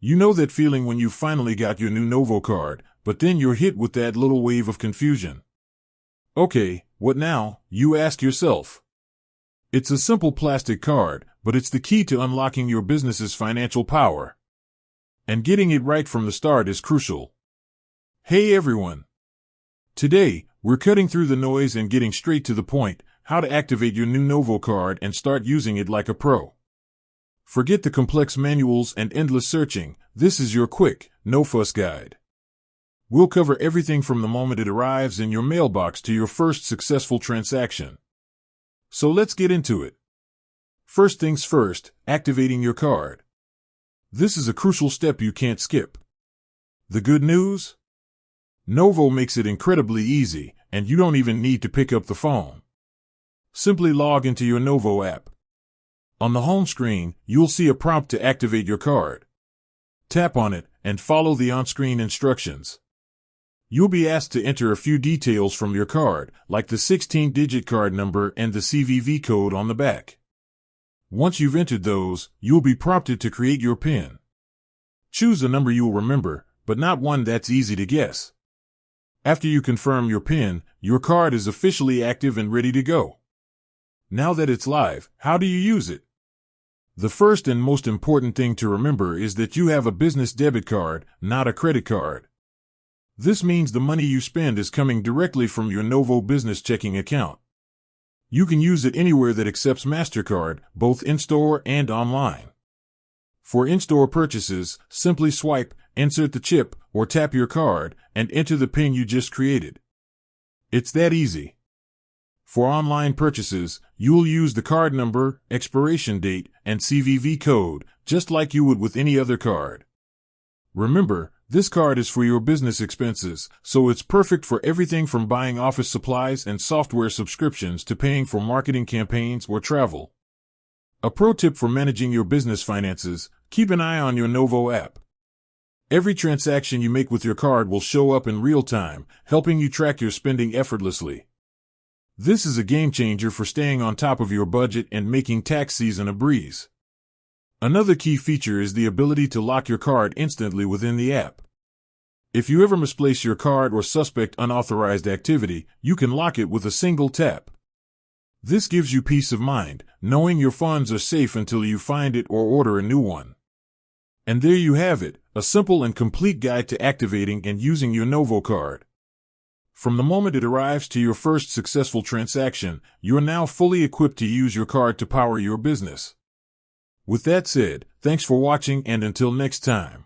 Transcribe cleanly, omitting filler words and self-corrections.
You know that feeling when you finally got your new Novo card, but then you're hit with that little wave of confusion. Okay, what now, you ask yourself? It's a simple plastic card, but it's the key to unlocking your business's financial power. And getting it right from the start is crucial. Hey everyone! Today, we're cutting through the noise and getting straight to the point, how to activate your new Novo card and start using it like a pro. Forget the complex manuals and endless searching. This is your quick, no-fuss guide. We'll cover everything from the moment it arrives in your mailbox to your first successful transaction. So let's get into it. First things first, activating your card. This is a crucial step you can't skip. The good news? Novo makes it incredibly easy, and you don't even need to pick up the phone. Simply log into your Novo app. On the home screen, you'll see a prompt to activate your card. Tap on it and follow the on-screen instructions. You'll be asked to enter a few details from your card, like the 16-digit card number and the CVV code on the back. Once you've entered those, you'll be prompted to create your PIN. Choose a number you'll remember, but not one that's easy to guess. After you confirm your PIN, your card is officially active and ready to go. Now that it's live, how do you use it? The first and most important thing to remember is that you have a business debit card, not a credit card. This means the money you spend is coming directly from your Novo business checking account. You can use it anywhere that accepts MasterCard, both in-store and online. For in-store purchases, simply swipe, insert the chip, or tap your card, and enter the PIN you just created. It's that easy. For online purchases, you'll use the card number, expiration date, and CVV code, just like you would with any other card. Remember, this card is for your business expenses, so it's perfect for everything from buying office supplies and software subscriptions to paying for marketing campaigns or travel. A pro tip for managing your business finances: keep an eye on your Novo app. Every transaction you make with your card will show up in real time, helping you track your spending effortlessly. This is a game changer for staying on top of your budget and making tax season a breeze. Another key feature is the ability to lock your card instantly within the app. If you ever misplace your card or suspect unauthorized activity, you can lock it with a single tap. This gives you peace of mind, knowing your funds are safe until you find it or order a new one. And there you have it, a simple and complete guide to activating and using your Novo card. From the moment it arrives to your first successful transaction, you're now fully equipped to use your card to power your business. With that said, thanks for watching, and until next time.